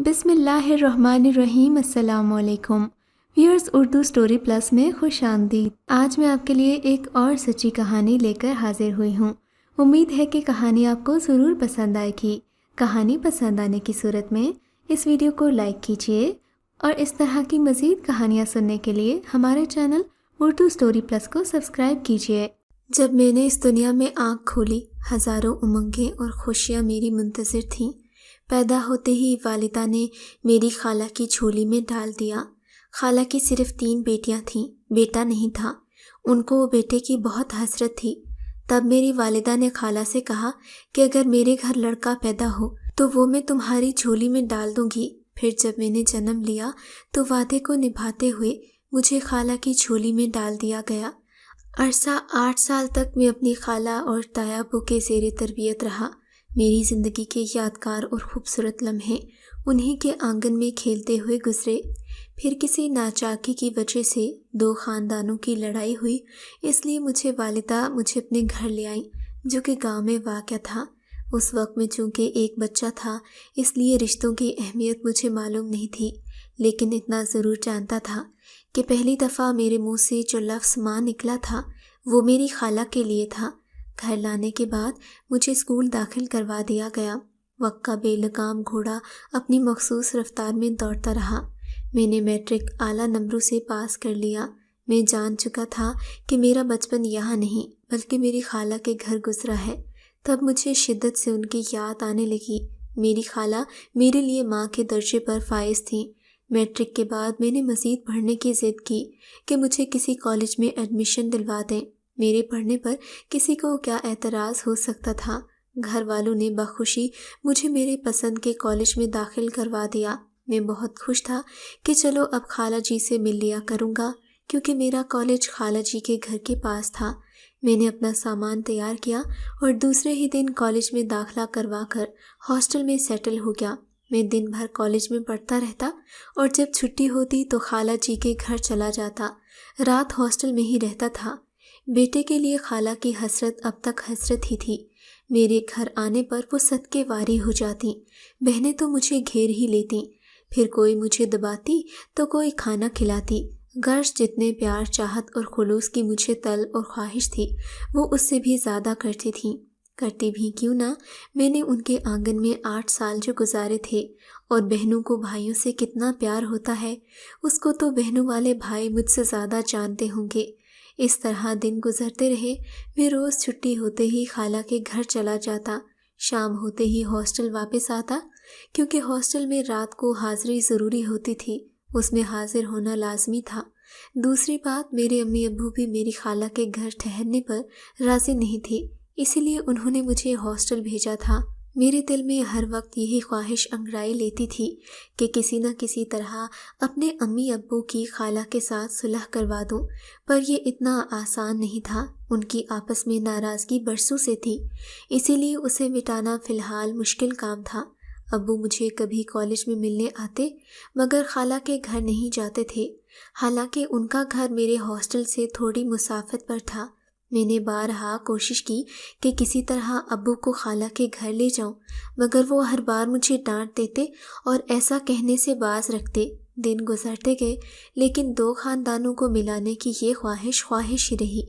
بسم اللہ الرحمن الرحیم۔ السلام علیکم ویورز، اردو سٹوری پلس میں خوش آمدید۔ آج میں آپ کے لیے ایک اور سچی کہانی لے کر حاضر ہوئی ہوں۔ امید ہے کہ کہانی آپ کو ضرور پسند آئے گی۔ کہانی پسند آنے کی صورت میں اس ویڈیو کو لائک کیجیے اور اس طرح کی مزید کہانیاں سننے کے لیے ہمارے چینل اردو سٹوری پلس کو سبسکرائب کیجیے۔ جب میں نے اس دنیا میں آنکھ کھولی، ہزاروں امنگیں اور خوشیاں میری منتظر تھیں۔ پیدا ہوتے ہی والدہ نے میری خالہ کی جھولی میں ڈال دیا۔ خالہ کی صرف 3 بیٹیاں تھیں، بیٹا نہیں تھا۔ ان کو بیٹے کی بہت حسرت تھی۔ تب میری والدہ نے خالہ سے کہا کہ اگر میرے گھر لڑکا پیدا ہو تو وہ میں تمہاری جھولی میں ڈال دوں گی۔ پھر جب میں نے جنم لیا تو وعدے کو نبھاتے ہوئے مجھے خالہ کی جھولی میں ڈال دیا گیا۔ عرصہ 8 سال تک میں اپنی خالہ اور تایا ابو کے زیر تربیت رہا۔ میری زندگی کے یادگار اور خوبصورت لمحے انہی کے آنگن میں کھیلتے ہوئے گزرے۔ پھر کسی ناچاکی کی وجہ سے 2 خاندانوں کی لڑائی ہوئی، اس لیے والدہ مجھے اپنے گھر لے آئیں، جو کہ گاؤں میں واقع تھا۔ اس وقت میں چونکہ ایک بچہ تھا، اس لیے رشتوں کی اہمیت مجھے معلوم نہیں تھی، لیکن اتنا ضرور جانتا تھا کہ پہلی دفعہ میرے منہ سے جو لفظ ماں نکلا تھا وہ میری خالہ کے لیے تھا۔ گھر لانے کے بعد مجھے اسکول داخل کروا دیا گیا۔ وقت کا بے لگام گھوڑا اپنی مخصوص رفتار میں دوڑتا رہا۔ میں نے میٹرک اعلیٰ نمبروں سے پاس کر لیا۔ میں جان چکا تھا کہ میرا بچپن یہاں نہیں بلکہ میری خالہ کے گھر گزرا ہے۔ تب مجھے شدت سے ان کی یاد آنے لگی۔ میری خالہ میرے لیے ماں کے درجے پر فائز تھیں۔ میٹرک کے بعد میں نے مزید پڑھنے کی ضد کی کہ مجھے کسی کالج میں ایڈمیشن دلوا دیں۔ میرے پڑھنے پر کسی کو کیا اعتراض ہو سکتا تھا؟ گھر والوں نے بخوشی مجھے میرے پسند کے کالج میں داخل کروا دیا۔ میں بہت خوش تھا کہ چلو اب خالہ جی سے مل لیا کروں گا، کیونکہ میرا کالج خالہ جی کے گھر کے پاس تھا۔ میں نے اپنا سامان تیار کیا اور دوسرے ہی دن کالج میں داخلہ کروا کر ہاسٹل میں سیٹل ہو گیا۔ میں دن بھر کالج میں پڑھتا رہتا اور جب چھٹی ہوتی تو خالہ جی کے گھر چلا جاتا، رات ہاسٹل میں ہی رہتا تھا۔ بیٹے کے لیے خالہ کی حسرت اب تک حسرت ہی تھی۔ میرے گھر آنے پر وہ صدقے واری ہو جاتی، بہنیں تو مجھے گھیر ہی لیتی، پھر کوئی مجھے دباتی تو کوئی کھانا کھلاتی۔ غرض جتنے پیار چاہت اور خلوص کی مجھے طلب اور خواہش تھی وہ اس سے بھی زیادہ کرتی تھیں۔ کرتی بھی کیوں نہ، میں نے ان کے آنگن میں 8 سال جو گزارے تھے، اور بہنوں کو بھائیوں سے کتنا پیار ہوتا ہے اس کو تو بہنوں والے بھائی مجھ سے زیادہ جانتے ہوں گے۔ اس طرح دن گزرتے رہے۔ میں روز چھٹی ہوتے ہی خالہ کے گھر چلا جاتا، شام ہوتے ہی ہاسٹل واپس آتا، کیونکہ ہاسٹل میں رات کو حاضری ضروری ہوتی تھی، اس میں حاضر ہونا لازمی تھا۔ دوسری بات، میرے امی ابو بھی میری خالہ کے گھر ٹھہرنے پر راضی نہیں تھے، اسی لیے انہوں نے مجھے ہاسٹل بھیجا تھا۔ میرے دل میں ہر وقت یہی خواہش انگڑائی لیتی تھی کہ کسی نہ کسی طرح اپنے امی ابو کی خالہ کے ساتھ صلح کروا دوں، پر یہ اتنا آسان نہیں تھا۔ ان کی آپس میں ناراضگی برسوں سے تھی، اسی لیے اسے مٹانا فی الحال مشکل کام تھا۔ ابو مجھے کبھی کالج میں ملنے آتے مگر خالہ کے گھر نہیں جاتے تھے، حالانکہ ان کا گھر میرے ہاسٹل سے تھوڑی مسافت پر تھا۔ میں نے بارہا کوشش کی کہ کسی طرح ابو کو خالہ کے گھر لے جاؤں، مگر وہ ہر بار مجھے ڈانٹ دیتے اور ایسا کہنے سے باز رکھتے۔ دن گزرتے گئے، لیکن 2 خاندانوں کو ملانے کی یہ خواہش ہی رہی۔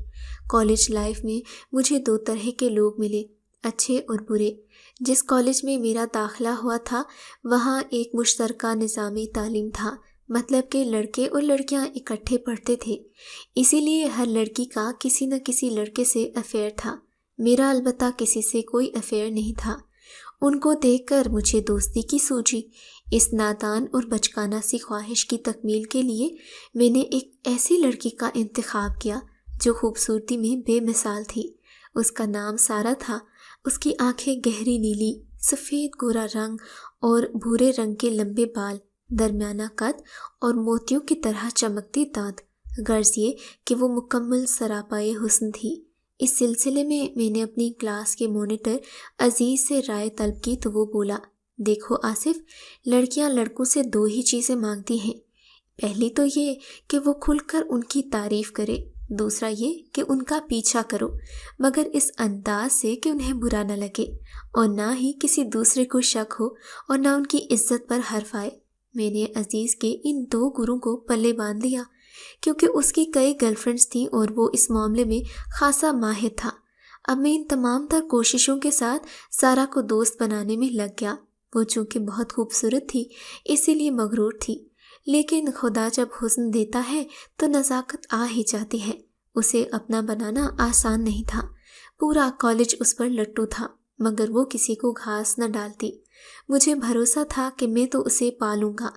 کالج لائف میں مجھے 2 طرح کے لوگ ملے، اچھے اور برے۔ جس کالج میں میرا داخلہ ہوا تھا وہاں ایک مشترکہ نظامی تعلیم تھا، مطلب کہ لڑکے اور لڑکیاں اکٹھے پڑھتے تھے، اسی لیے ہر لڑکی کا کسی نہ کسی لڑکے سے افیئر تھا۔ میرا البتہ کسی سے کوئی افیئر نہیں تھا۔ ان کو دیکھ کر مجھے دوستی کی سوجی۔ اس نادان اور بچکانہ سی خواہش کی تکمیل کے لیے میں نے ایک ایسی لڑکی کا انتخاب کیا جو خوبصورتی میں بے مثال تھی۔ اس کا نام سارہ تھا۔ اس کی آنکھیں گہری نیلی، سفید گورا رنگ اور بھورے رنگ کے لمبے بال، درمیانہ قد اور موتیوں کی طرح چمکتی دانت، غرض یہ کہ وہ مکمل سراپائے حسن تھی۔ اس سلسلے میں نے اپنی کلاس کے مانیٹر عزیز سے رائے طلب کی تو وہ بولا، دیکھو آصف، لڑکیاں لڑکوں سے 2 ہی چیزیں مانگتی ہیں، پہلی تو یہ کہ وہ کھل کر ان کی تعریف کرے، دوسرا یہ کہ ان کا پیچھا کرو، مگر اس انداز سے کہ انہیں برا نہ لگے اور نہ ہی کسی دوسرے کو شک ہو اور نہ ان کی عزت پر حرف آئے۔ میں نے عزیز کے ان 2 گنوں کو پلے باندھ لیا، کیونکہ اس کی کئی گرل فرینڈز تھیں اور وہ اس معاملے میں خاصا ماہر تھا۔ اب میں ان تمام تر کوششوں کے ساتھ سارا کو دوست بنانے میں لگ گیا۔ وہ چونکہ بہت خوبصورت تھی اسی لیے مغرور تھی، لیکن خدا جب حسن دیتا ہے تو نزاکت آ ہی جاتی ہے۔ اسے اپنا بنانا آسان نہیں تھا۔ پورا کالج اس پر لٹو تھا، مگر وہ کسی کو گھاس نہ ڈالتی۔ مجھے بھروسہ تھا کہ میں تو اسے پالوں گا،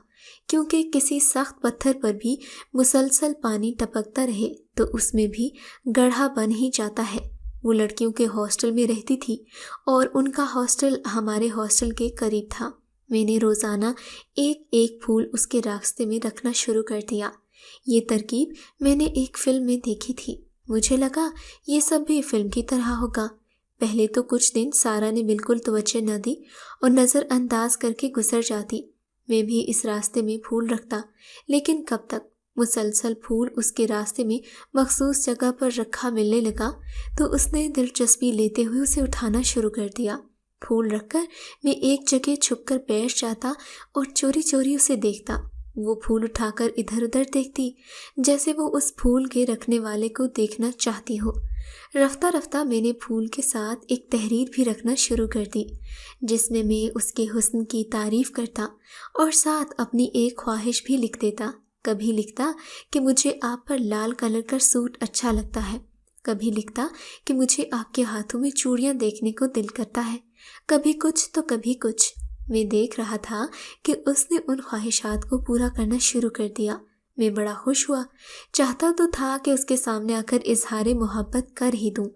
کیونکہ کسی سخت پتھر پر بھی مسلسل پانی ٹپکتا رہے تو اس میں بھی گڑھا بن ہی جاتا ہے۔ وہ لڑکیوں کے ہاسٹل میں رہتی تھی اور ان کا ہاسٹل ہمارے ہاسٹل کے قریب تھا۔ میں نے روزانہ ایک ایک پھول اس کے راستے میں رکھنا شروع کر دیا۔ یہ ترکیب میں نے ایک فلم میں دیکھی تھی۔ مجھے لگا یہ سب بھی فلم کی طرح ہوگا۔ پہلے تو کچھ دن سارا نے بالکل توجہ نہ دی اور نظر انداز کر کے گزر جاتی۔ میں بھی اس راستے میں پھول رکھتا، لیکن کب تک؟ مسلسل پھول اس کے راستے میں مخصوص جگہ پر رکھا ملنے لگا تو اس نے دلچسپی لیتے ہوئے اسے اٹھانا شروع کر دیا۔ پھول رکھ کر میں ایک جگہ چھپ کر بیٹھ جاتا اور چوری چوری اسے دیکھتا۔ وہ پھول اٹھا کر ادھر ادھر دیکھتی، جیسے وہ اس پھول کے رکھنے والے کو دیکھنا چاہتی ہو۔ رفتہ رفتہ میں نے پھول کے ساتھ ایک تحریر بھی رکھنا شروع کر دی، جس میں میں اس کے حسن کی تعریف کرتا اور ساتھ اپنی ایک خواہش بھی لکھ دیتا۔ کبھی لکھتا کہ مجھے آپ پر لال کلر کا سوٹ اچھا لگتا ہے، کبھی لکھتا کہ مجھے آپ کے ہاتھوں میں چوڑیاں دیکھنے کو دل کرتا ہے، کبھی کچھ تو کبھی کچھ۔ میں دیکھ رہا تھا کہ اس نے ان خواہشات کو پورا کرنا شروع کر دیا۔ میں بڑا خوش ہوا، چاہتا تو تھا کہ اس کے سامنے آ کر اظہار محبت کر ہی دوں،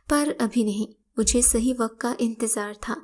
پر ابھی نہیں۔ مجھے صحیح وقت کا انتظار تھا۔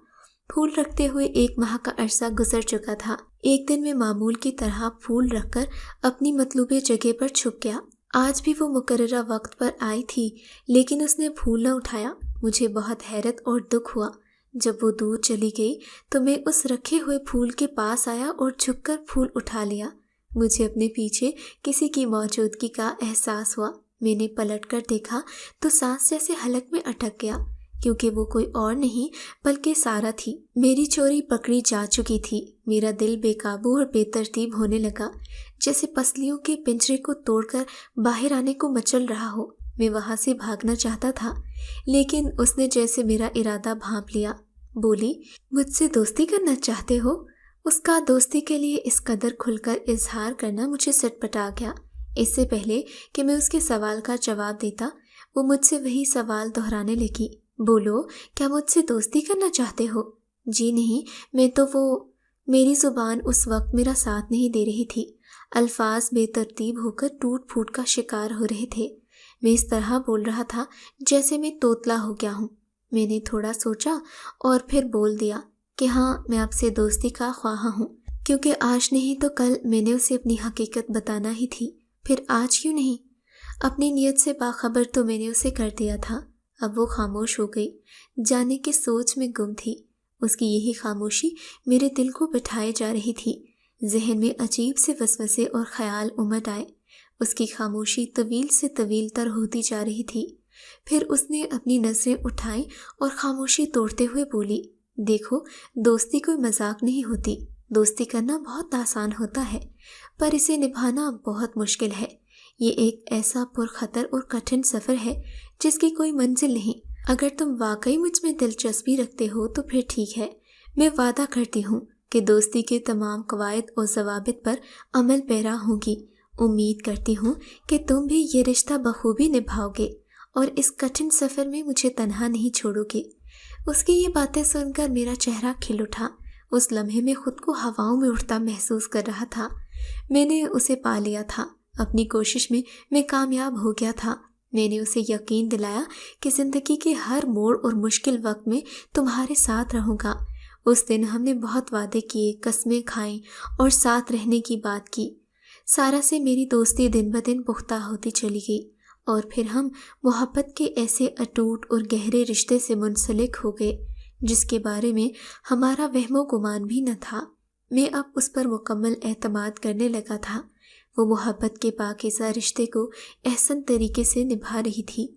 پھول رکھتے ہوئے 1 ماہ کا عرصہ گزر چکا تھا۔ ایک دن میں معمول کی طرح پھول رکھ کر اپنی مطلوبہ جگہ پر چھپ گیا۔ آج بھی وہ مقررہ وقت پر آئی تھی، لیکن اس نے پھول نہ اٹھایا۔ مجھے بہت حیرت اور دکھ ہوا۔ جب وہ دور چلی گئی تو میں اس رکھے ہوئے پھول کے پاس آیا اور جھک کر پھول اٹھا لیا۔ مجھے اپنے پیچھے کسی کی موجودگی کا احساس ہوا۔ میں نے پلٹ کر دیکھا تو سانس جیسے حلق میں اٹک گیا، کیونکہ وہ کوئی اور نہیں بلکہ سارا تھی۔ میری چوری پکڑی جا چکی تھی۔ میرا دل بے قابو اور بے ترتیب ہونے لگا، جیسے پسلیوں کے پنجرے کو توڑ کر باہر آنے کو مچل رہا ہو۔ میں وہاں سے بھاگنا چاہتا تھا، لیکن اس نے جیسے میرا ارادہ بھانپ لیا۔ بولی، مجھ سے دوستی کرنا چاہتے ہو؟ اس کا دوستی کے لیے اس قدر کھل کر اظہار کرنا مجھے سٹپٹا گیا۔ اس سے پہلے کہ میں اس کے سوال کا جواب دیتا، وہ مجھ سے وہی سوال دہرانے لگی۔ بولو، کیا مجھ سے دوستی کرنا چاہتے ہو؟ جی نہیں، میں تو میری زبان اس وقت میرا ساتھ نہیں دے رہی تھی۔ الفاظ بے ترتیب ہو کر ٹوٹ پھوٹ کا شکار ہو رہے تھے۔ میں اس طرح بول رہا تھا جیسے میں توتلا ہو گیا ہوں۔ میں نے تھوڑا سوچا اور پھر بول دیا کہ ہاں، میں آپ سے دوستی کا خواہاں ہوں، کیونکہ آج نہیں تو کل میں نے اسے اپنی حقیقت بتانا ہی تھی۔ پھر آج کیوں نہیں؟ اپنی نیت سے باخبر تو میں نے اسے کر دیا تھا۔ اب وہ خاموش ہو گئی، جانے کی سوچ میں گم تھی۔ اس کی یہی خاموشی میرے دل کو بٹھائے جا رہی تھی۔ ذہن میں عجیب سے وسوسے اور خیال امڈ آئے۔ اس کی خاموشی طویل سے طویل تر ہوتی جا رہی تھی۔ پھر اس نے اپنی نظریں اٹھائیں اور خاموشی توڑتے ہوئے بولی، دیکھو، دوستی کوئی مذاق نہیں ہوتی۔ دوستی کرنا بہت آسان ہوتا ہے، پر اسے نبھانا بہت مشکل ہے۔ یہ ایک ایسا پرخطر اور کٹھن سفر ہے جس کی کوئی منزل نہیں۔ اگر تم واقعی مجھ میں دلچسپی رکھتے ہو تو پھر ٹھیک ہے، میں وعدہ کرتی ہوں کہ دوستی کے تمام قواعد اور ضوابط پر عمل پیرا ہوں گی۔ امید کرتی ہوں کہ تم بھی یہ رشتہ بخوبی نبھاؤ گے اور اس کٹھن سفر میں مجھے تنہا نہیں چھوڑو گے۔ اس کی یہ باتیں سن کر میرا چہرہ کھل اٹھا۔ اس لمحے میں خود کو ہواؤں میں اڑتا محسوس کر رہا تھا۔ میں نے اسے پا لیا تھا۔ اپنی کوشش میں کامیاب ہو گیا تھا۔ میں نے اسے یقین دلایا کہ زندگی کے ہر موڑ اور مشکل وقت میں تمہارے ساتھ رہوں گا۔ اس دن ہم نے بہت وعدے کیے، قسمیں کھائیں اور ساتھ رہنے کی بات کی۔ سارا سے میری دوستی دن بدن پختہ ہوتی چلی گئی اور پھر ہم محبت کے ایسے اٹوٹ اور گہرے رشتے سے منسلک ہو گئے جس کے بارے میں ہمارا وہم و گمان بھی نہ تھا۔ میں اب اس پر مکمل اعتماد کرنے لگا تھا۔ وہ محبت کے پاکیزہ رشتے کو احسن طریقے سے نبھا رہی تھی۔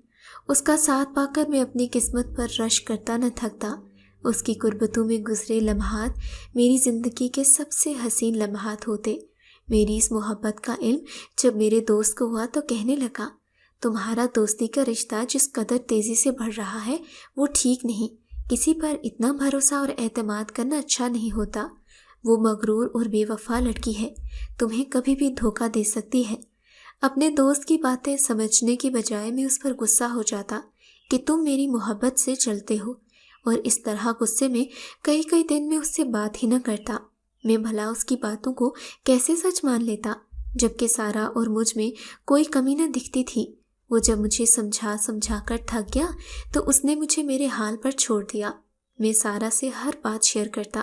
اس کا ساتھ پا کر میں اپنی قسمت پر رشک کرتا نہ تھکتا۔ اس کی قربتوں میں گزرے لمحات میری زندگی کے سب سے حسین لمحات ہوتے۔ میری اس محبت کا علم جب میرے دوست کو ہوا تو کہنے لگا، تمہارا دوستی کا رشتہ جس قدر تیزی سے بڑھ رہا ہے وہ ٹھیک نہیں۔ کسی پر اتنا بھروسہ اور اعتماد کرنا اچھا نہیں ہوتا۔ وہ مغرور اور بے وفا لڑکی ہے، تمہیں کبھی بھی دھوکہ دے سکتی ہے۔ اپنے دوست کی باتیں سمجھنے کی بجائے میں اس پر غصہ ہو جاتا کہ تم میری محبت سے چلتے ہو، اور اس طرح غصے میں کئی دن میں اس سے بات ہی نہ کرتا۔ میں بھلا اس کی باتوں کو کیسے سچ مان لیتا، جبکہ سارا اور مجھ میں کوئی کمی نہ دکھتی تھی۔ وہ جب مجھے سمجھا کر تھک گیا تو اس نے مجھے میرے حال پر چھوڑ دیا۔ میں سارا سے ہر بات شیئر کرتا،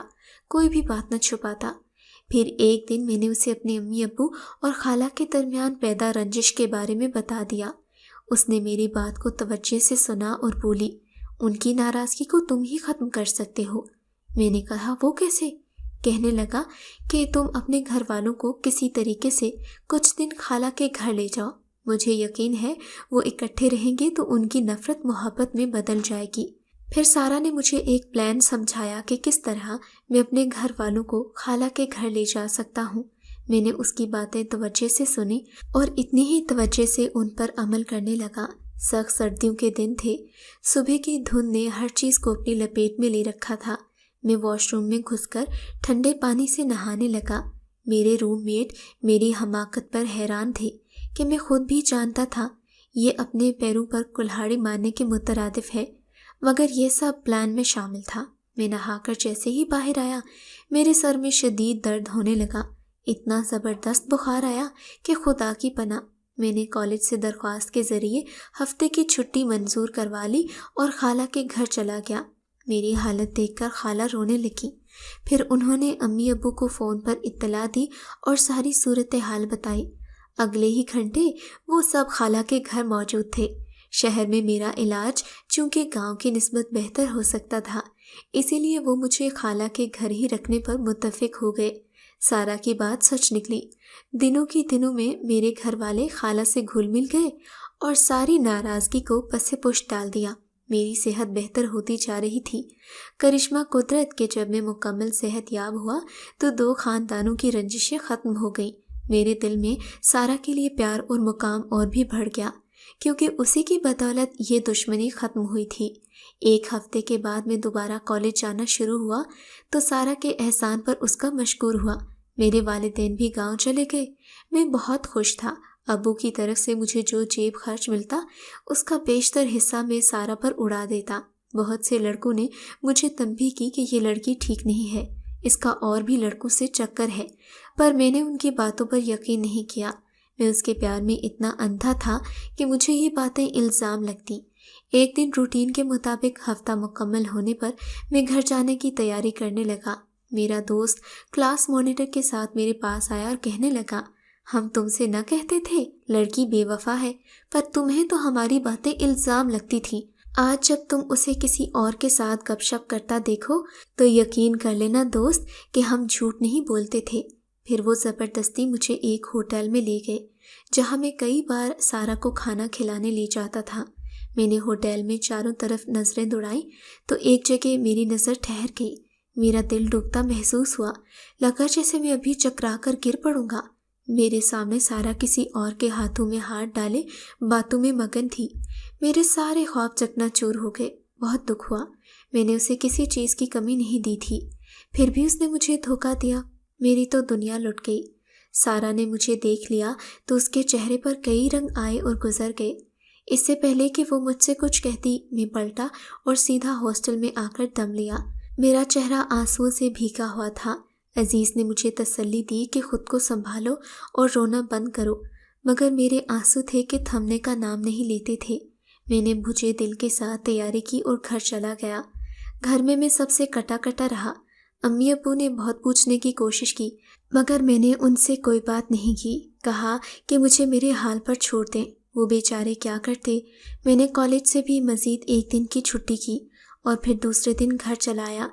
کوئی بھی بات نہ چھپاتا۔ پھر ایک دن میں نے اسے اپنے امی ابو اور خالہ کے درمیان پیدا رنجش کے بارے میں بتا دیا۔ اس نے میری بات کو توجہ سے سنا اور بولی، ان کی ناراضگی کو تم ہی ختم کر سکتے ہو۔ میں نے کہا، وہ کیسے؟ کہنے لگا کہ تم اپنے گھر والوں کو کسی طریقے سے کچھ دن خالہ کے گھر لے جاؤ، مجھے یقین ہے وہ اکٹھے رہیں گے تو ان کی نفرت محبت میں بدل جائے گی۔ پھر سارا نے مجھے ایک پلان سمجھایا کہ کس طرح میں اپنے گھر والوں کو خالہ کے گھر لے جا سکتا ہوں۔ میں نے اس کی باتیں توجہ سے سنی اور اتنی ہی توجہ سے ان پر عمل کرنے لگا۔ سخت سردیوں کے دن تھے، صبح کی دھند نے ہر چیز کو اپنی لپیٹ میں لے رکھا تھا۔ میں واش روم میں گھس کر ٹھنڈے پانی سے نہانے لگا۔ میرے روم میٹ میری حماقت پر حیران تھے کہ میں خود بھی جانتا تھا یہ اپنے پیروں پر کلہاڑی مارنے کے مترادف ہے، مگر یہ سب پلان میں شامل تھا۔ میں نہا کر جیسے ہی باہر آیا میرے سر میں شدید درد ہونے لگا۔ اتنا زبردست بخار آیا کہ خدا کی پناہ۔ میں نے کالج سے درخواست کے ذریعے ہفتے کی چھٹی منظور کروا لی اور خالہ کے گھر چلا گیا۔ میری حالت دیکھ کر خالہ رونے لگی۔ پھر انہوں نے امی ابو کو فون پر اطلاع دی اور ساری صورتحال بتائی۔ اگلے ہی گھنٹے وہ سب خالہ کے گھر موجود تھے۔ شہر میں میرا علاج چونکہ گاؤں کی نسبت بہتر ہو سکتا تھا، اسی لیے وہ مجھے خالہ کے گھر ہی رکھنے پر متفق ہو گئے۔ سارا کی بات سچ نکلی۔ دنوں میں میرے گھر والے خالہ سے گھل مل گئے اور ساری ناراضگی کو پس پشت ڈال دیا۔ میری صحت بہتر ہوتی جا رہی تھی۔ کرشمہ قدرت کہ جب میں مکمل صحت یاب ہوا تو 2 خاندانوں کی رنجشیں ختم ہو گئیں۔ میرے دل میں سارا کے لیے پیار اور مقام اور بھی بڑھ گیا، کیونکہ اسی کی بدولت یہ دشمنی ختم ہوئی تھی۔ 1 ہفتے کے بعد میں دوبارہ کالج جانا شروع ہوا تو سارا کے احسان پر اس کا مشکور ہوا۔ میرے والدین بھی گاؤں چلے گئے۔ میں بہت خوش تھا۔ ابو کی طرف سے مجھے جو جیب خرچ ملتا اس کا بیشتر حصہ میں سارا پر اڑا دیتا۔ بہت سے لڑکوں نے مجھے تنبیہ کی کہ یہ لڑکی ٹھیک نہیں ہے، اس کا اور بھی لڑکوں سے چکر ہے، پر میں نے ان کی باتوں پر یقین نہیں کیا۔ میں اس کے پیار میں اتنا اندھا تھا کہ مجھے یہ باتیں الزام لگتی۔ ایک دن روٹین کے مطابق ہفتہ مکمل ہونے پر میں گھر جانے کی تیاری کرنے لگا۔ میرا دوست کلاس مانیٹر کے ساتھ میرے پاس آیا اور کہنے لگا، ہم تم سے نہ کہتے تھے لڑکی بے وفا ہے، پر تمہیں تو ہماری باتیں الزام لگتی تھیں۔ آج جب تم اسے کسی اور کے ساتھ گپ شپ کرتا دیکھو تو یقین کر لینا دوست کہ ہم جھوٹ نہیں بولتے تھے۔ پھر وہ زبردستی مجھے ایک ہوٹل میں لے گئے جہاں میں کئی بار سارا کو کھانا کھلانے لے جاتا تھا۔ میں نے ہوٹل میں چاروں طرف نظریں دوڑائیں تو ایک جگہ میری نظر ٹھہر گئی۔ میرا دل ڈوبتا محسوس ہوا، لگا جیسے میں ابھی چکرا کر گر پڑوں گا۔ میرے سامنے سارا کسی اور کے ہاتھوں میں ہاتھ ڈالے باتوں میں مگن تھی۔ میرے سارے خواب چکنا چور ہو گئے۔ بہت دکھ ہوا۔ میں نے اسے کسی چیز کی کمی نہیں دی تھی، پھر بھی اس نے مجھے دھوکہ دیا۔ میری تو دنیا لٹ گئی۔ سارا نے مجھے دیکھ لیا تو اس کے چہرے پر کئی رنگ آئے اور گزر گئے۔ اس سے پہلے کہ وہ مجھ سے کچھ کہتی میں پلٹا اور سیدھا ہاسٹل میں آ کر دم لیا۔ میرا چہرہ آنسوؤں سے بھیگا ہوا تھا۔ عزیز نے مجھے تسلی دی کہ خود کو سنبھالو اور رونا بند کرو، مگر میرے آنسو تھے کہ تھمنے کا نام نہیں لیتے تھے۔ میں نے بھجے دل کے ساتھ تیاری کی اور گھر چلا گیا۔ گھر میں سب سے کٹا کٹا رہا۔ امی ابو نے بہت پوچھنے کی کوشش کی، مگر میں نے ان سے کوئی بات نہیں کی۔ کہا کہ مجھے میرے حال پر چھوڑ دیں، وہ بیچارے کیا کرتے۔ میں نے کالج سے بھی مزید 1 دن کی چھٹی کی اور پھر دوسرے دن گھر چلا آیا،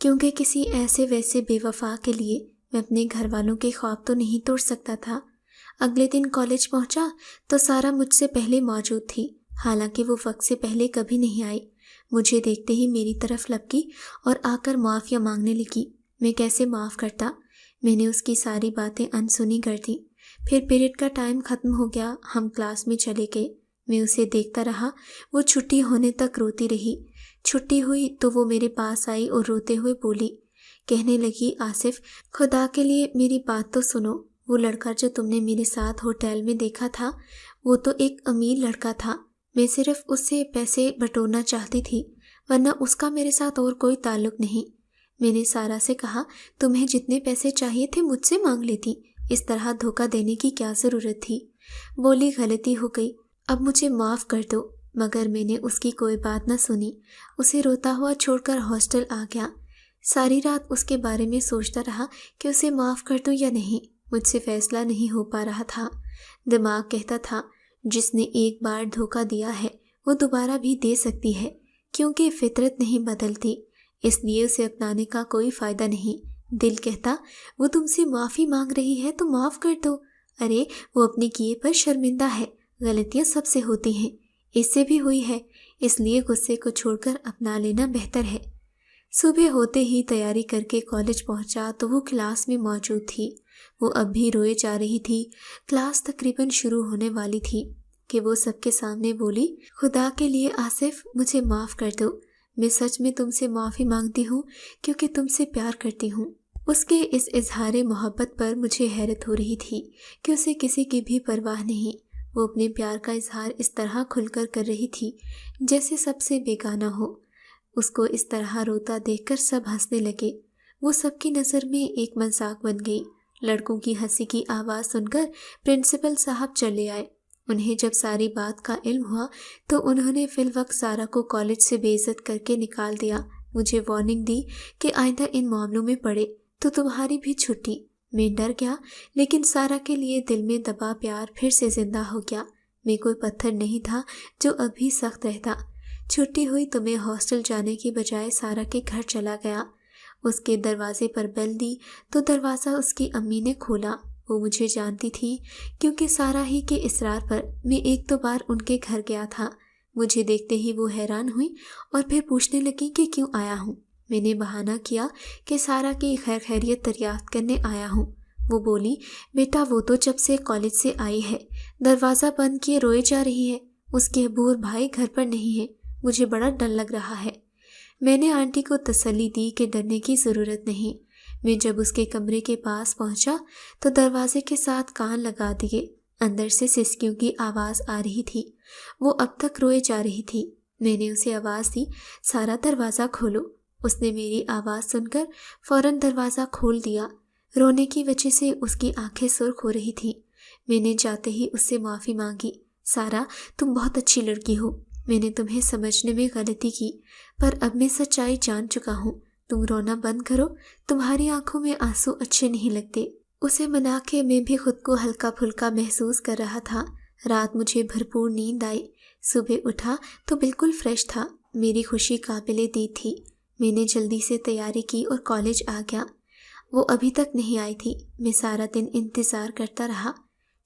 کیونکہ کسی ایسے ویسے بے وفا کے لیے میں اپنے گھر والوں کے خواب تو نہیں توڑ سکتا تھا۔ اگلے دن کالج پہنچا تو سارا مجھ سے پہلے موجود تھی، حالانکہ وہ وقت سے پہلے کبھی نہیں آئی۔ مجھے دیکھتے ہی میری طرف لپکی اور آ کر معافیا مانگنے لگی۔ میں کیسے معاف کرتا؟ میں نے اس کی ساری باتیں انسنی کر دیں۔ پھر پیریڈ کا ٹائم ختم ہو گیا، ہم کلاس میں چلے گئے۔ میں اسے دیکھتا رہا، وہ چھٹی ہونے تک روتی رہی۔ چھٹی ہوئی تو وہ میرے پاس آئی اور روتے ہوئے بولی، کہنے لگی، آصف خدا کے لیے میری بات تو سنو، وہ لڑکا جو تم نے میرے ساتھ ہوٹل میں دیکھا تھا وہ تو ایک امیر لڑکا تھا، میں صرف اس سے پیسے بٹورنا چاہتی تھی، ورنہ اس کا میرے ساتھ اور کوئی تعلق نہیں۔ میں نے سارا سے کہا، تمہیں جتنے پیسے چاہیے تھے مجھ سے مانگ لیتی، اس طرح دھوکہ دینے کی کیا ضرورت تھی؟ بولی، غلطی ہو گئی، اب مجھے معاف کر دو۔ مگر میں نے اس کی کوئی بات نہ سنی، اسے روتا ہوا چھوڑ کر ہاسٹل آ گیا۔ ساری رات اس کے بارے میں سوچتا رہا کہ اسے معاف کر دوں یا نہیں، مجھ سے فیصلہ نہیں ہو پا رہا تھا۔ دماغ کہتا تھا، جس نے ایک بار دھوکہ دیا ہے وہ دوبارہ بھی دے سکتی ہے، کیونکہ فطرت نہیں بدلتی، اس لیے اسے اپنانے کا کوئی فائدہ نہیں۔ دل کہتا، وہ تم سے معافی مانگ رہی ہے تو معاف کر دو، ارے وہ اپنے کیے پر شرمندہ ہے، غلطیاں سب سے ہوتی ہیں، اس سے بھی ہوئی ہے، اس لیے غصے کو چھوڑ کر اپنا لینا بہتر ہے۔ صبح ہوتے ہی تیاری کر کے کالج پہنچا تو وہ کلاس میں موجود تھی۔ وہ اب بھی روئے جا رہی تھی۔ کلاس تقریباً شروع ہونے والی تھی کہ وہ سب کے سامنے بولی، خدا کے لیے آصف مجھے معاف کر دو، میں سچ میں تم سے معافی مانگتی ہوں کیونکہ تم سے پیار کرتی ہوں۔ اس کے اس اظہار محبت پر مجھے حیرت ہو رہی تھی کہ اسے کسی کی بھی پرواہ نہیں۔ وہ اپنے پیار کا اظہار اس طرح کھل کر رہی تھی جیسے سب سے بیگانہ ہو۔ اس کو اس طرح روتا دیکھ کر سب ہنسنے لگے۔ وہ سب کی نظر میں ایک مذاق بن گئی۔ لڑکوں کی ہنسی کی آواز سن کر پرنسپل صاحب چلے آئے۔ انہیں جب ساری بات کا علم ہوا تو انہوں نے فی الوقت سارا کو کالج سے بے عزت کر کے نکال دیا۔ مجھے وارننگ دی کہ آئندہ ان معاملوں میں پڑے تو تمہاری بھی چھٹی۔ میں ڈر گیا، لیکن سارا کے لیے دل میں دبا پیار پھر سے زندہ ہو گیا۔ میں کوئی پتھر نہیں تھا جو اب بھی سخت رہتا۔ چھٹی ہوئی تو میں ہاسٹل جانے کی بجائے سارا کے گھر چلا گیا۔ اس کے دروازے پر بیل دی تو دروازہ اس کی امی نے کھولا۔ وہ مجھے جانتی تھی کیونکہ سارا ہی کے اصرار پر میں ایک دو بار ان کے گھر گیا تھا۔ مجھے دیکھتے ہی وہ حیران ہوئی اور پھر پوچھنے لگی کہ کیوں آیا ہوں۔ میں نے بہانہ کیا کہ سارا کی خیر خیریت دریافت کرنے آیا ہوں۔ وہ بولی، بیٹا وہ تو جب سے کالج سے آئی ہے دروازہ بند کیے روئے جا رہی ہے، اس کے ابو اور بھائی گھر پر نہیں ہیں، مجھے بڑا ڈر لگ رہا ہے۔ میں نے آنٹی کو تسلی دی کہ ڈرنے کی ضرورت نہیں۔ میں جب اس کے کمرے کے پاس پہنچا تو دروازے کے ساتھ کان لگا دیے۔ اندر سے سسکیوں کی آواز آ رہی تھی۔ وہ اب تک روئے جا رہی تھی۔ میں نے اسے آواز دی، سارا دروازہ کھولو۔ اس نے میری آواز سن کر فوراً دروازہ کھول دیا۔ رونے کی وجہ سے اس کی آنکھیں سرخ ہو رہی تھیں۔ میں نے جاتے ہی اس سے معافی مانگی، سارا تم بہت اچھی لڑکی ہو، میں نے تمہیں سمجھنے میں غلطی کی، پر اب میں سچائی جان چکا ہوں، تم رونا بند کرو، تمہاری آنکھوں میں آنسو اچھے نہیں لگتے۔ اسے منا کے میں بھی خود کو ہلکا پھلکا محسوس کر رہا تھا۔ رات مجھے بھرپور نیند آئی۔ صبح اٹھا تو بالکل فریش تھا۔ میری خوشی قابل دید تھی۔ میں نے جلدی سے تیاری کی اور کالج آ گیا۔ وہ ابھی تک نہیں آئی تھی۔ میں سارا دن انتظار کرتا رہا۔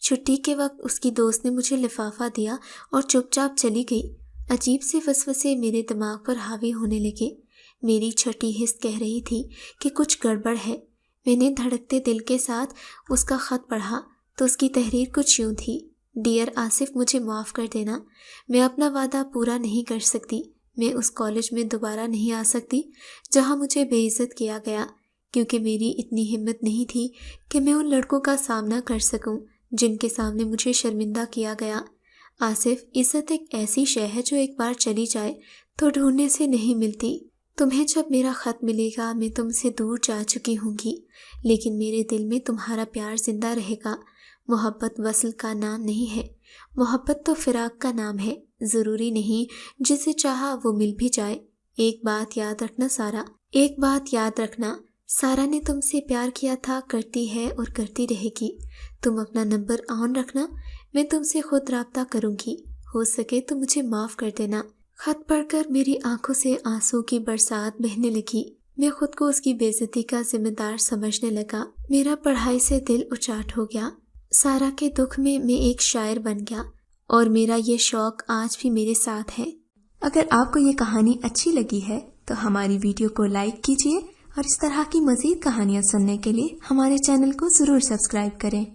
چھٹی کے وقت اس کی دوست نے مجھے لفافہ دیا اور چپ چاپ چلی گئی۔ عجیب سے وسوسے میرے دماغ پر حاوی ہونے لگے۔ میری چھٹی حس کہہ رہی تھی کہ کچھ گڑبڑ ہے۔ میں نے دھڑکتے دل کے ساتھ اس کا خط پڑھا تو اس کی تحریر کچھ یوں تھی، ڈیئر آصف مجھے معاف کر دینا، میں اپنا وعدہ پورا نہیں کر سکتی، میں اس کالج میں دوبارہ نہیں آ سکتی جہاں مجھے بے عزت کیا گیا، کیونکہ میری اتنی ہمت نہیں تھی کہ میں ان لڑکوں کا سامنا کر سکوں جن کے سامنے مجھے شرمندہ کیا گیا۔ آصف، عزت ایک ایسی شے ہے جو ایک بار چلی جائے تو ڈھونڈنے سے نہیں ملتی۔ تمہیں جب میرا خط ملے گا میں تم سے دور جا چکی ہوں گی، لیکن میرے دل میں تمہارا پیار زندہ رہے گا۔ محبت وصل کا نام نہیں ہے، محبت تو فراق کا نام ہے۔ ضروری نہیں جسے چاہا وہ مل بھی جائے۔ ایک بات یاد رکھنا سارا، ایک بات یاد رکھنا، سارا نے تم سے پیار کیا تھا، کرتی ہے اور کرتی رہے گی۔ تم اپنا نمبر آن رکھنا، میں تم سے خود رابطہ کروں گی، ہو سکے تو مجھے معاف کر دینا۔ خط پڑھ کر میری آنکھوں سے آنسو کی برسات بہنے لگی۔ میں خود کو اس کی بے عزتی کا ذمہ دار سمجھنے لگا۔ میرا پڑھائی سے دل اچاٹ ہو گیا۔ سارا کے دکھ میں ایک شاعر بن گیا اور میرا یہ شوق آج بھی میرے ساتھ ہے۔ اگر آپ کو یہ کہانی اچھی لگی ہے تو ہماری ویڈیو کو لائک کیجیے اور اس طرح کی مزید کہانیاں سننے کے لیے ہمارے چینل کو ضرور سبسکرائب کریں۔